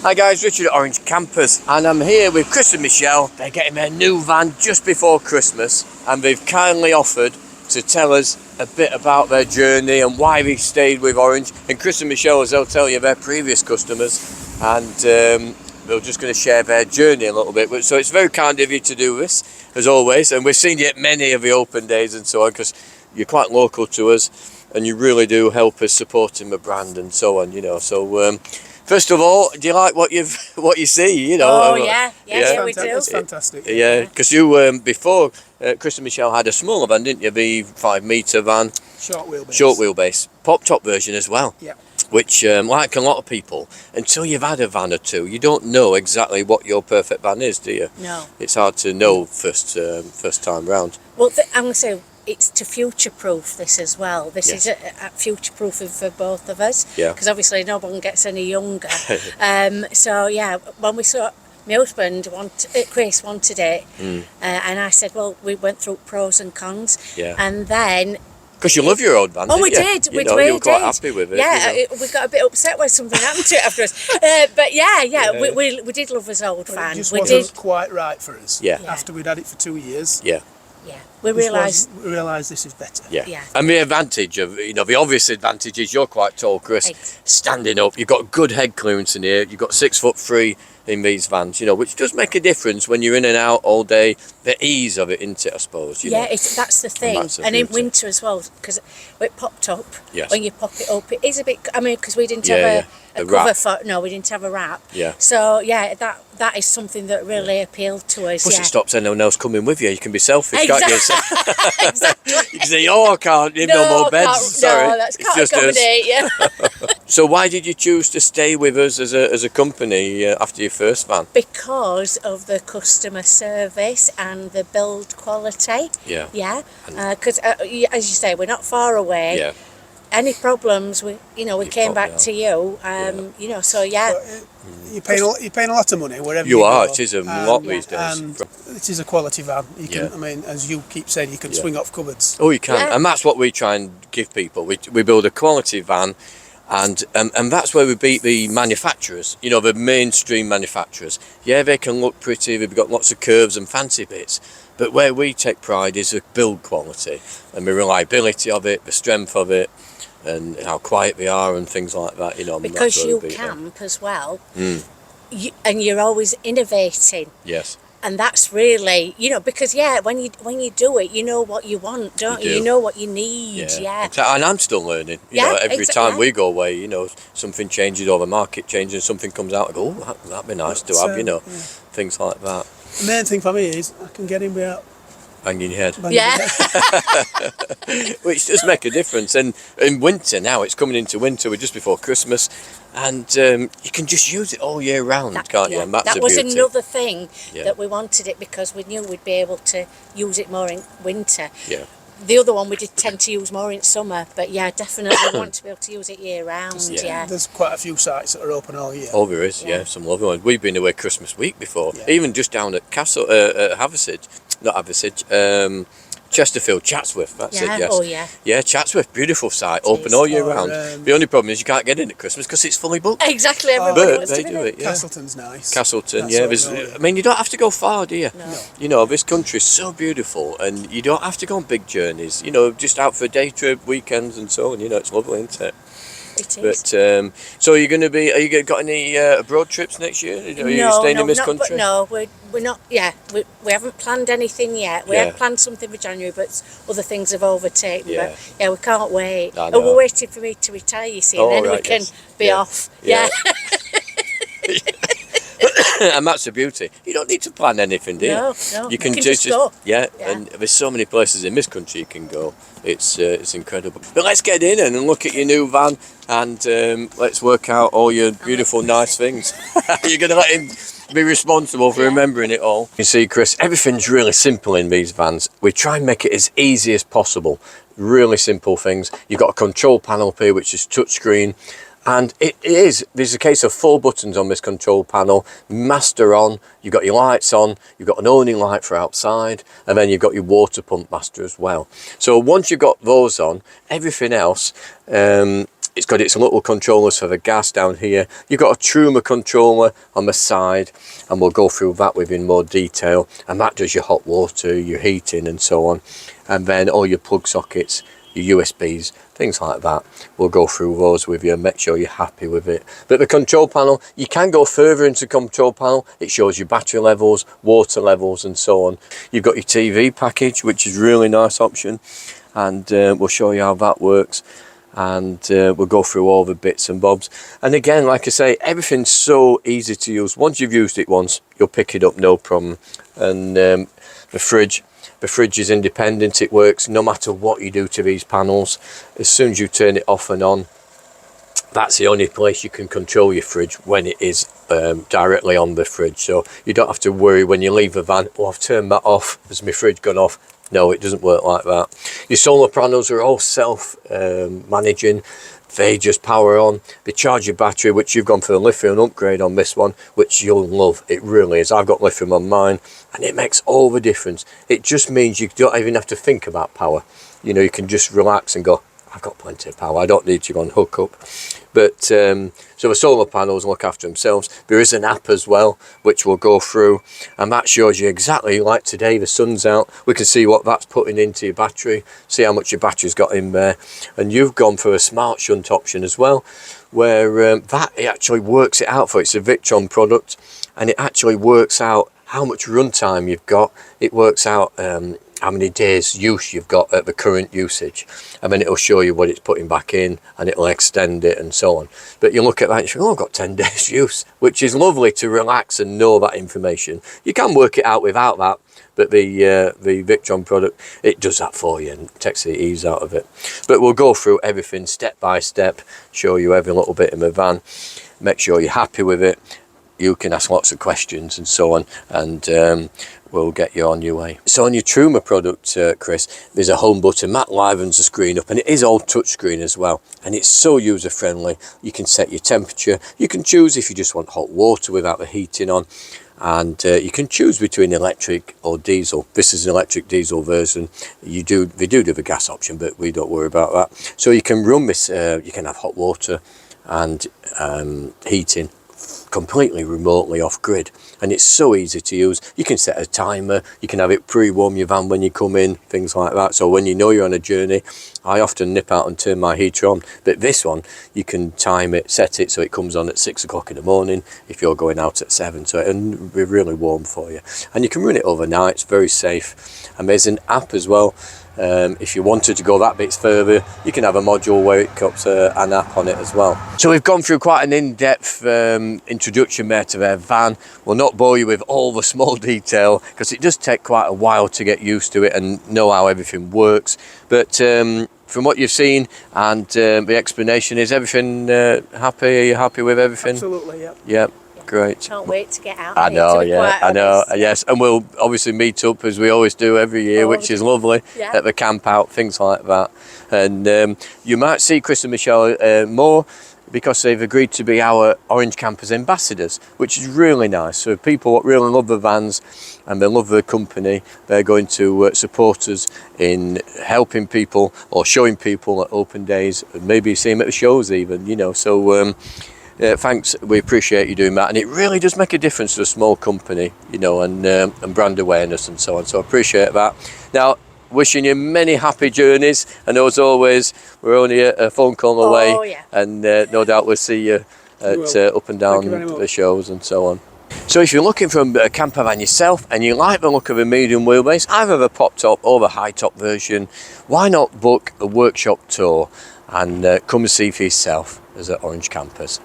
Hi guys, Richard at Orange Campers, and I'm here with Chris and Michelle. They're getting their new van just before Christmas, and they've kindly offered to tell us a bit about their journey and why they stayed with Orange. And Chris and Michelle, as they'll tell you, they're previous customers, and they're just going to share their journey a little bit. So it's very kind of you to do this, as always, and we've seen you at many of the open days and so on, because you're quite local to us, and you really do help us supporting the brand and so on, you know. So first of all, do you like what you see? You know. Oh yeah, we do. It's fantastic. Yeah, because you before Chris and Michelle had a smaller van, didn't you? The 5 metre van, Short wheelbase. short wheelbase, pop top version as well. Yeah. Which, like a lot of people, until you've had a van or two, you don't know exactly what your perfect van is, do you? No. It's hard to know first time round. Well, I'm going to say it's to future-proof this as well. This Yes. is a future-proofing for both of us. Yeah. Because obviously no one gets any younger. So yeah, when we saw my husband Chris wanted it, and I said, well, we went through pros and cons, Yeah. and then. Because you love your old van, Oh, didn't we you? did. You We know, did. you were quite happy with it. Yeah, you know. we got a bit upset when something happened to it afterwards. But yeah. We did love his old But van. it just We wasn't did. quite right for us. Yeah. After we'd had it for 2 years. Yeah. Yeah, we realised. We realised this is better. Yeah. Yeah. And the advantage of, the obvious advantage is you're quite tall, Chris. Standing up, you've got good head clearance in here. You've got 6'3" in these vans, which does make a difference when you're in and out all day. The ease of it, isn't it, I suppose? You know? That's the thing. that's the And in beauty. winter as well, because it popped up. Yes. When you pop it up, it is a bit. I mean, because we didn't Yeah, have yeah. a A cover wrap. for. No, we didn't have a wrap. Yeah. So yeah, that is something that really appealed to us. Plus yeah. it stops anyone else coming with you. You can be selfish, can't you? So Exactly. you can say, I can't have no more beds. Sorry. No, that's It's can't just us. accommodate you. So why did you choose to stay with us as a company after your first van? Because of the customer service and the build quality. Yeah. Yeah. Because as you say, we're not far away. Yeah. Any problems, we came pop back down. to you. So yeah. But you're paying a lot of money wherever You you are. go. It is a lot these days. And it is a quality van. You can, Yeah. I mean, as you keep saying, you can swing off cupboards. Oh, you can, Yeah. and that's what we try and give people. We build a quality van, and that's where we beat the manufacturers. The mainstream manufacturers. Yeah, they can look pretty. They've got lots of curves and fancy bits, but where we take pride is the build quality and the reliability of it, the strength of it, and how quiet they are and things like that. Because that's where you we beat them. camp as well, and you're always innovating. Yes. And that's really, because when you do it, you know what you want, don't you? do. You know what you need, yeah. Exactly. And I'm still learning. Every time we go away, something changes or the market changes, something comes out. I go, oh, that'd be nice to have. Things like that. The main thing for me is I can get in without Banging your head. banging Yeah. my head. Which does make a difference. And in winter now, it's coming into winter, we're just before Christmas, and you can just use it all year round, can't you? And that's that a was beauty. another thing Yeah. that we wanted it because we knew we'd be able to use it more in winter. Yeah. The other one we did tend to use more in summer, but yeah, definitely we want to be able to use it year round. Yeah. There's quite a few sites that are open all year. Oh, there is, yeah, some lovely ones. We've been away Christmas week before, Yeah. even just down at Chesterfield, Chatsworth, that's it, Yeah, yes. oh, yeah. Yeah, Chatsworth, beautiful site, open is. all year Or, round. The only problem is you can't get in at Christmas because it's fully booked. Exactly, Oh, everybody But wants they to be do there. it, yeah. Castleton's nice. Castleton, That's yeah. all There's, right. I mean, you don't have to go far, do you? No. This country's so beautiful, and you don't have to go on big journeys. Just out for a day trip, weekends, and so on. It's lovely, isn't it? It is. But so you're going to be? Are you got any abroad trips next year? Are you staying in this country? No, we're not. Yeah, we haven't planned anything yet. We Yeah. had planned something for January, but other things have overtaken. Yeah. But yeah, we can't wait. I And know. we're waiting for me to retire, you see, Oh, and then we right, can yes. be Yeah. off. Yeah. Yeah. And that's the beauty. You don't need to plan anything, do you? No, You can just go. Yeah, Yeah. and there's so many places in this country you can go. It's incredible. But let's get in and look at your new van, and let's work out all your beautiful, nice things. You're going to let him be responsible for remembering it all. You see, Chris, everything's really simple in these vans. We try and make it as easy as possible. Really simple things. You've got a control panel here, which is touchscreen. And there's a case of 4 buttons on this control panel, master on, you've got your lights on, you've got an awning light for outside, and then you've got your water pump master as well. So once you've got those on, everything else It's got its little controllers for the gas down here. You've got a Truma controller on the side, and we'll go through that with in more detail, and that does your hot water, your heating and so on. And then all your plug sockets, your USBs, things like that. We'll go through those with you and make sure you're happy with it. But the control panel, you can go further into the control panel. It shows your battery levels, water levels and so on. You've got your TV package, which is a really nice option, and we'll show you how that works. And we'll go through all the bits and bobs. And again, like I say, everything's so easy to use. Once you've used it once, you'll pick it up no problem. And the fridge is independent. It works no matter what you do to these panels. As soon as you turn it off and on, that's the only place you can control your fridge, when it is directly on the fridge. So you don't have to worry when you leave the van, oh, I've turned that off, has my fridge gone off? No, it doesn't work like that. Your solar panels are all self-managing. They just power on. They charge your battery, which you've gone for the lithium upgrade on this one, which you'll love. It really is. I've got lithium on mine, and it makes all the difference. It just means you don't even have to think about power. You know, you can just relax and go, I've got plenty of power, I don't need to go and hook up. But so the solar panels look after themselves. There is an app as well, which we'll go through, and that shows you exactly, like today, the sun's out, we can see what that's putting into your battery, see how much your battery's got in there. And you've gone for a smart shunt option as well, where that it actually works it out for you. It's a Victron product, and it actually works out how much runtime you've got. It works out how many days use you've got at the current usage, and then it'll show you what it's putting back in, and it'll extend it and so on. But you look at that and you think, oh, I've got 10 days use, which is lovely to relax and know that information. You can work it out without that, but the Victron product, it does that for you and takes the ease out of it. But we'll go through everything step by step, show you every little bit in the van, make sure you're happy with it. You can ask lots of questions and so on, and we'll get you on your way. So on your Truma product, Chris, there's a home button. That livens the screen up, and it is all touchscreen as well, and it's so user friendly. You can set your temperature, you can choose if you just want hot water without the heating on, and you can choose between electric or diesel. This is an electric diesel version. They do the gas option, but we don't worry about that. So you can run this, you can have hot water and heating completely remotely off grid, and it's so easy to use. You can set a timer, you can have it pre-warm your van when you come in, things like that. So when you know you're on a journey, I often nip out and turn my heater on, but this one you can time it, set it so it comes on at 6 o'clock in the morning if you're going out at 7, so it'll be really warm for you. And you can run it overnight, it's very safe. And there's an app as well. If you wanted to go that bit further, you can have a module where it comes an app on it as well. So we've gone through quite an in-depth introduction there to their van. We'll not bore you with all the small detail, because it does take quite a while to get used to it and know how everything works. But from what you've seen and the explanation, is everything happy? Are you happy with everything? Absolutely, yeah. Yep. Great. Can't wait to get out. I know, yeah, I know, honest. yes. And we'll obviously meet up as we always do every year, which is lovely, yeah, at the camp out, things like that. And you might see Chris and Michelle more, because they've agreed to be our Orange Campers ambassadors, which is really nice. So people that really love the vans and they love the company, they're going to support us in helping people or showing people at open days, maybe see them at the shows even, you know. So thanks, we appreciate you doing that, and it really does make a difference to a small company, you know, and brand awareness and so on. So I appreciate that. Now, wishing you many happy journeys, and as always, we're only a phone call away. Oh, yeah. And no doubt we'll see you at up and down the shows and so on. So if you're looking for a camper van yourself and you like the look of a medium wheelbase, either the pop top or the high top version, why not book a workshop tour and come and see for yourself as at Orange Campers.